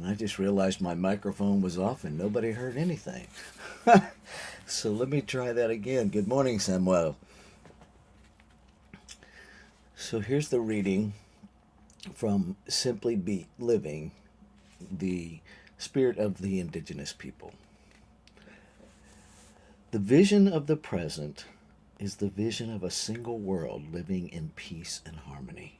And I just realized my microphone was off and nobody heard anything. So let me try that again. Good morning, Samuel. So here's the reading from Simply Be Living, the spirit of the indigenous people. The vision of the present is the vision of a single world living in peace and harmony,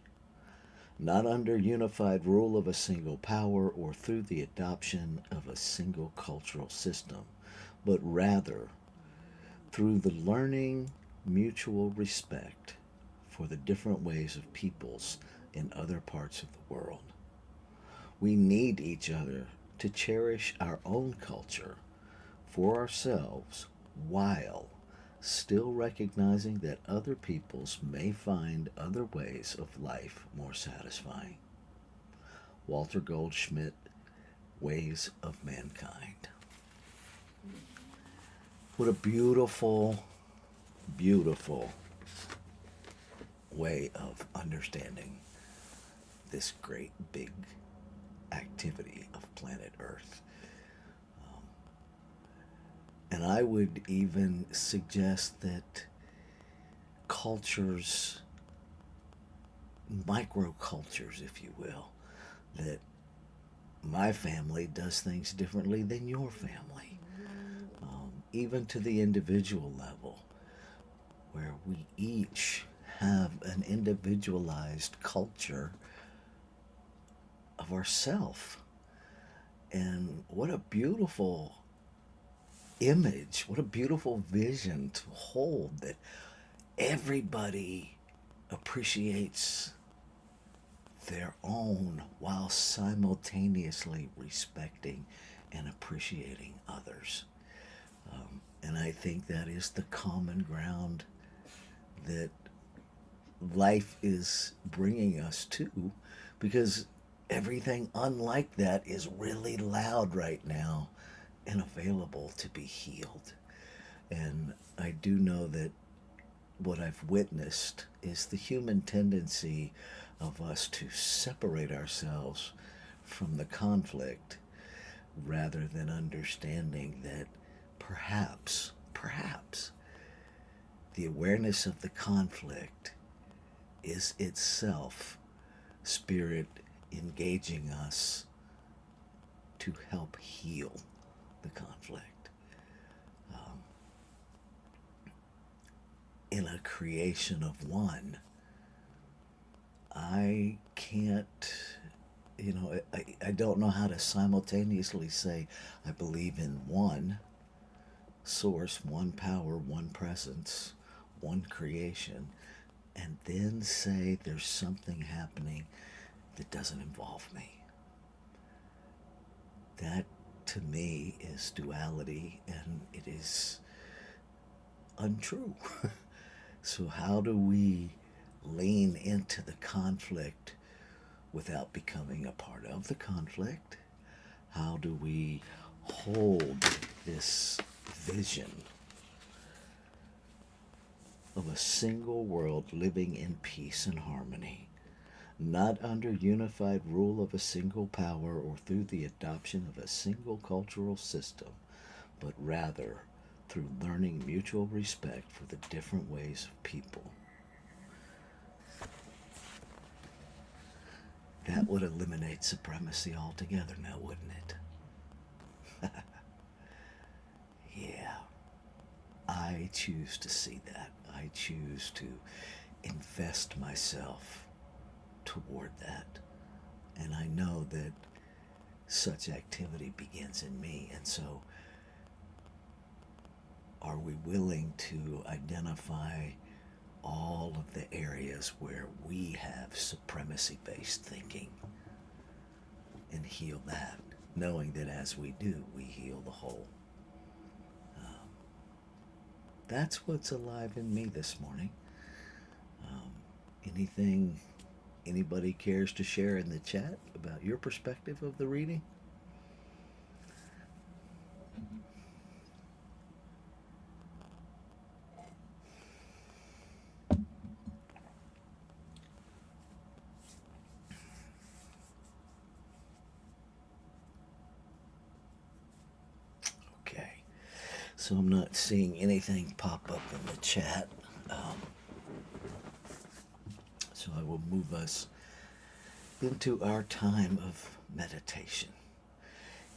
not under unified rule of a single power or through the adoption of a single cultural system, but rather through the learning mutual respect for the different ways of peoples in other parts of the world. We need each other to cherish our own culture for ourselves while still recognizing that other peoples may find other ways of life more satisfying. Walter Goldschmidt, Ways of Mankind. What a beautiful, beautiful way of understanding this great big activity of planet Earth. And I would even suggest that cultures, microcultures, if you will, that my family does things differently than your family, even to the individual level, where we each have an individualized culture of ourself. And what a beautiful image, what a beautiful vision to hold that everybody appreciates their own while simultaneously respecting and appreciating others. And I think that is the common ground that life is bringing us to, because everything unlike that is really loud right now and available to be healed. And I do know that what I've witnessed is the human tendency of us to separate ourselves from the conflict rather than understanding that perhaps the awareness of the conflict is itself spirit engaging us to help heal the conflict. In a creation of one, I can't, I don't know how to simultaneously say I believe in one source, one power, one presence, one creation, and then say there's something happening that doesn't involve me. That to me is duality, and it is untrue. So, how do we lean into the conflict without becoming a part of the conflict? How do we hold this vision of a single world living in peace and harmony, not under unified rule of a single power or through the adoption of a single cultural system, but rather through learning mutual respect for the different ways of people? That would eliminate supremacy altogether now, wouldn't it? Yeah, I choose to see that. I choose to invest myself toward that. And I know that such activity begins in me. And so, are we willing to identify all of the areas where we have supremacy based thinking and heal that, knowing that as we do, we heal the whole? That's what's alive in me this morning. Anything anybody cares to share in the chat about your perspective of the reading? So I'm not seeing anything pop up in the chat. Um, so I will move us into our time of meditation.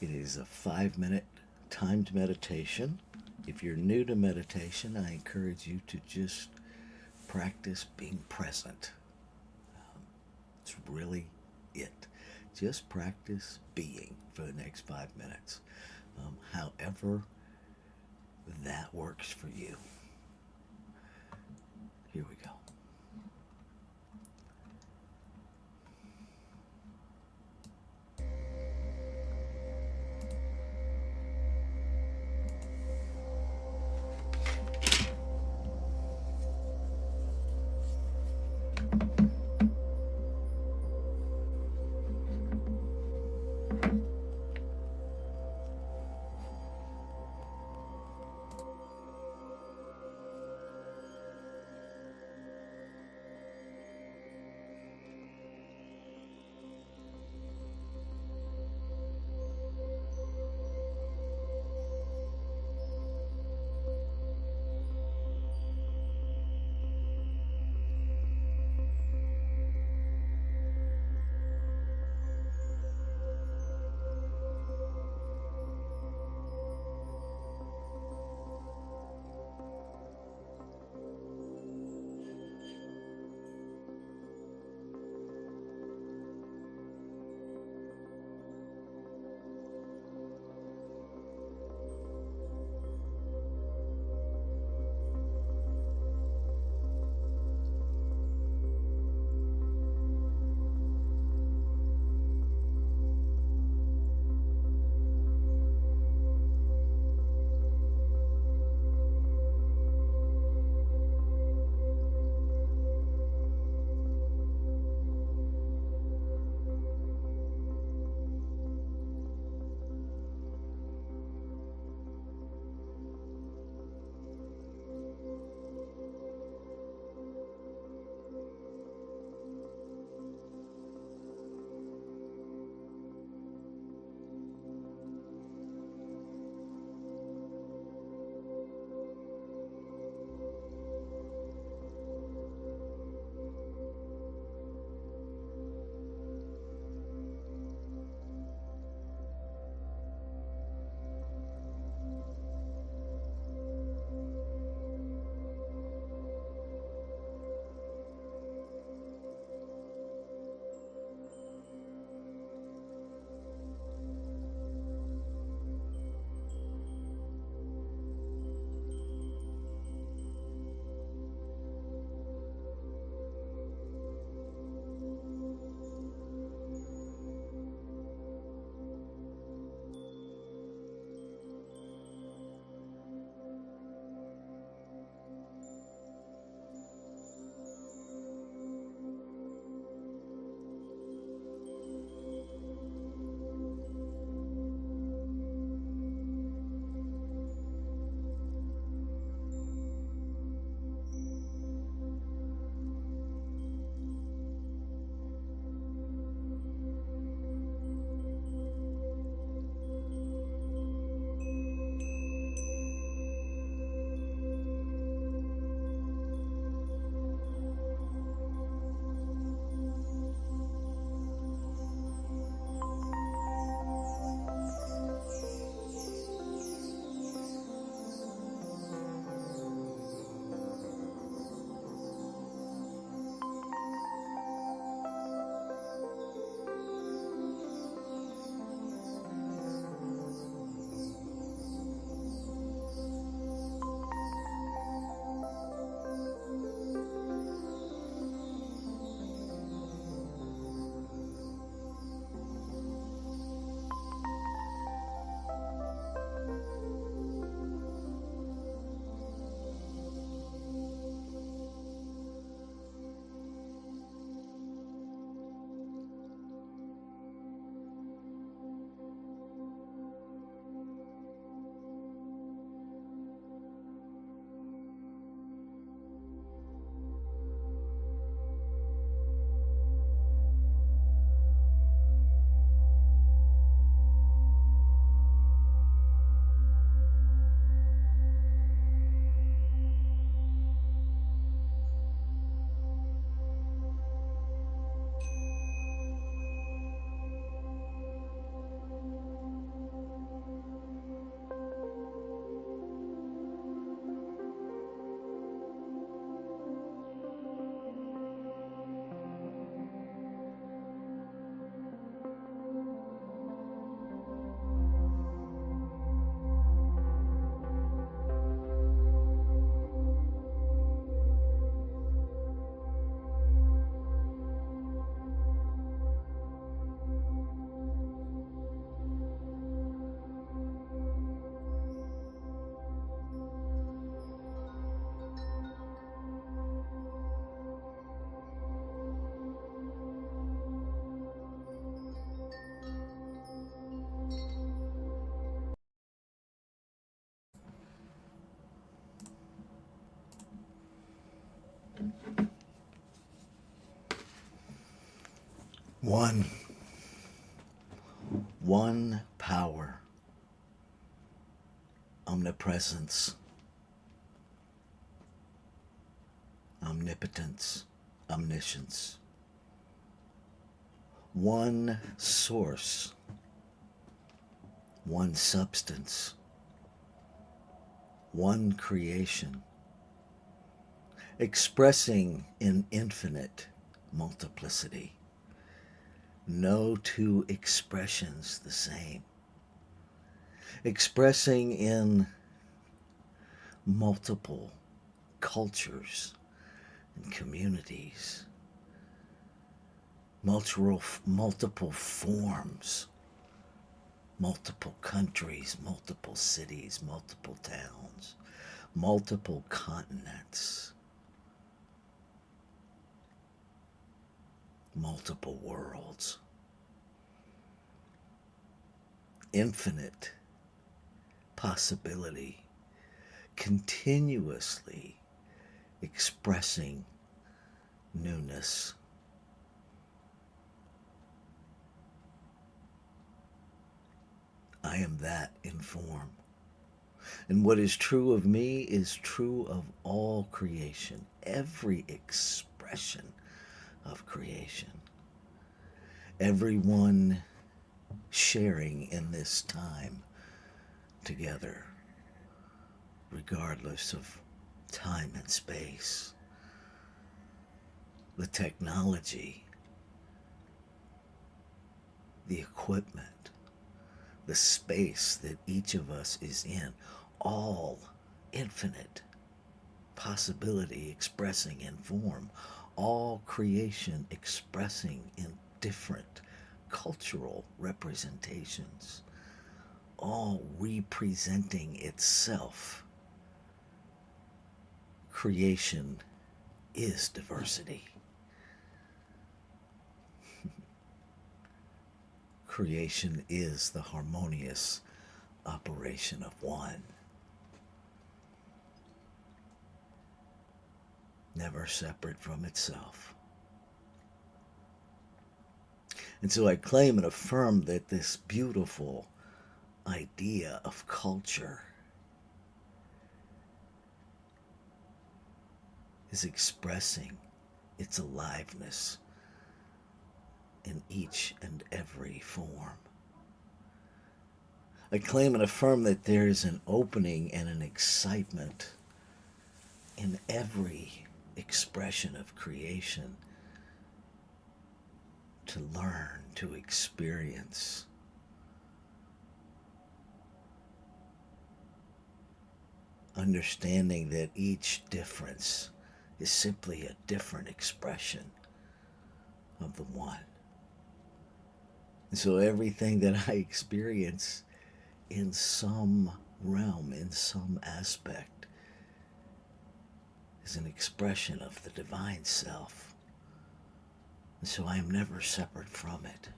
It is a 5-minute timed meditation. If you're new to meditation, I encourage you to just practice being present. It's really it. Just practice being for the next 5 minutes. However that works for you. Here we go. One, one power, omnipresence, omnipotence, omniscience. One source, one substance, one creation, expressing in infinite multiplicity. No two expressions the same. Expressing in multiple cultures and communities, multiple forms, multiple countries, multiple cities, multiple towns, multiple continents, multiple worlds, infinite possibility, continuously expressing newness. I am that in form. And what is true of me is true of all creation, every expression of creation. Everyone sharing in this time together, regardless of time and space. The technology, the equipment, the space that each of us is in, all infinite possibility expressing in form, all creation expressing in different cultural representations, all representing itself. Creation is diversity. Creation is the harmonious operation of one, never separate from itself. And so I claim and affirm that this beautiful idea of culture is expressing its aliveness in each and every form. I claim and affirm that there is an opening and an excitement in every expression of creation to learn, to experience. Understanding that each difference is simply a different expression of the one. And so everything that I experience in some realm, in some aspect, is an expression of the divine self. And so I am never separate from it.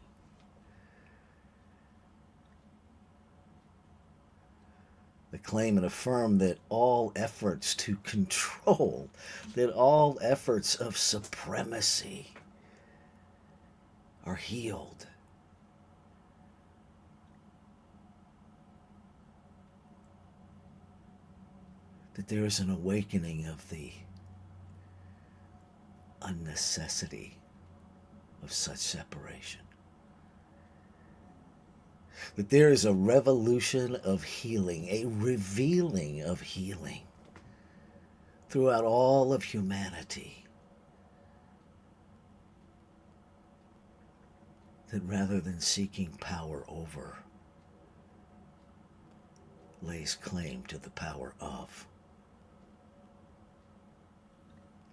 I claim and affirm that all efforts to control, that all efforts of supremacy are healed. That there is an awakening of the unnecessity of such separation. That there is a revolution of healing, a revealing of healing throughout all of humanity. That rather than seeking power over, lays claim to the power of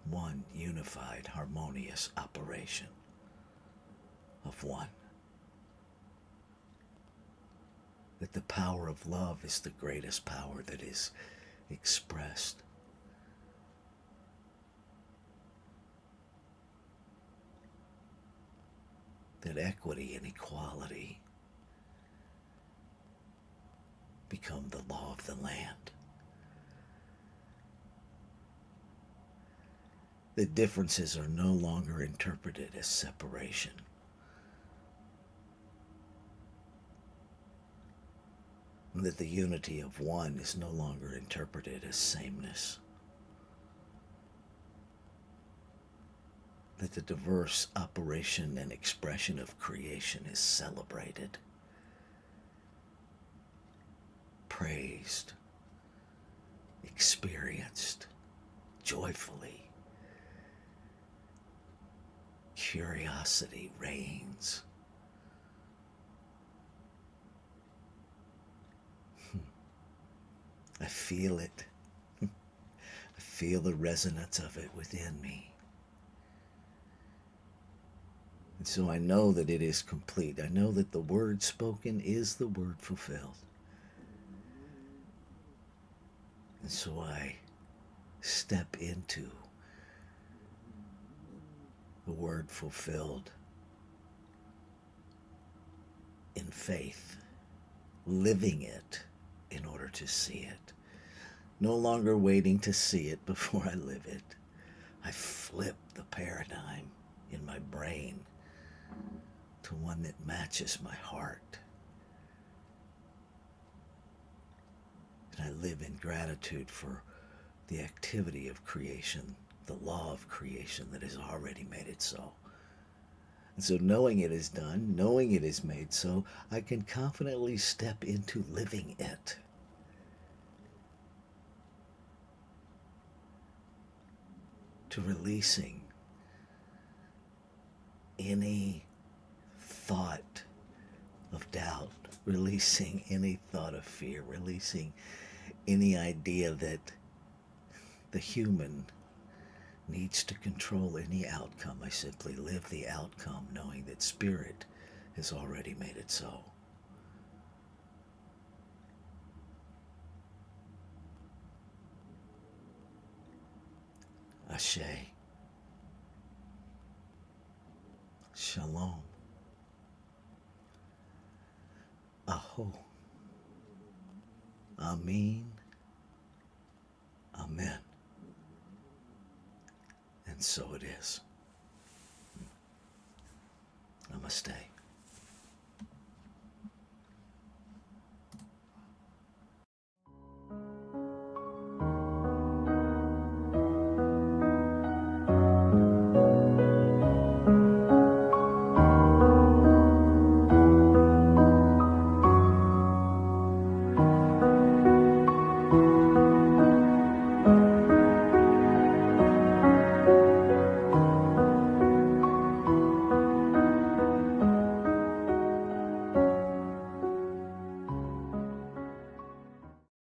one unified, harmonious operation of one. That the power of love is the greatest power that is expressed. That equity and equality become the law of the land. That differences are no longer interpreted as separation, and that the unity of one is no longer interpreted as sameness. That the diverse operation and expression of creation is celebrated, praised, experienced joyfully. Curiosity reigns. I feel it. I feel the resonance of it within me. And so I know that it is complete. I know that the word spoken is the word fulfilled. And so I step into the word fulfilled in faith, living it in order to see it. No longer waiting to see it before I live it. I flip the paradigm in my brain to one that matches my heart. And I live in gratitude for the activity of creation, the law of creation that has already made it so. And so knowing it is done, knowing it is made so, I can confidently step into living it. To releasing any thought of doubt, releasing any thought of fear, releasing any idea that the human needs to control any outcome. I simply live the outcome knowing that Spirit has already made it so. Ashe. Shalom. Aho. Amin. Amen. And so it is. Namaste.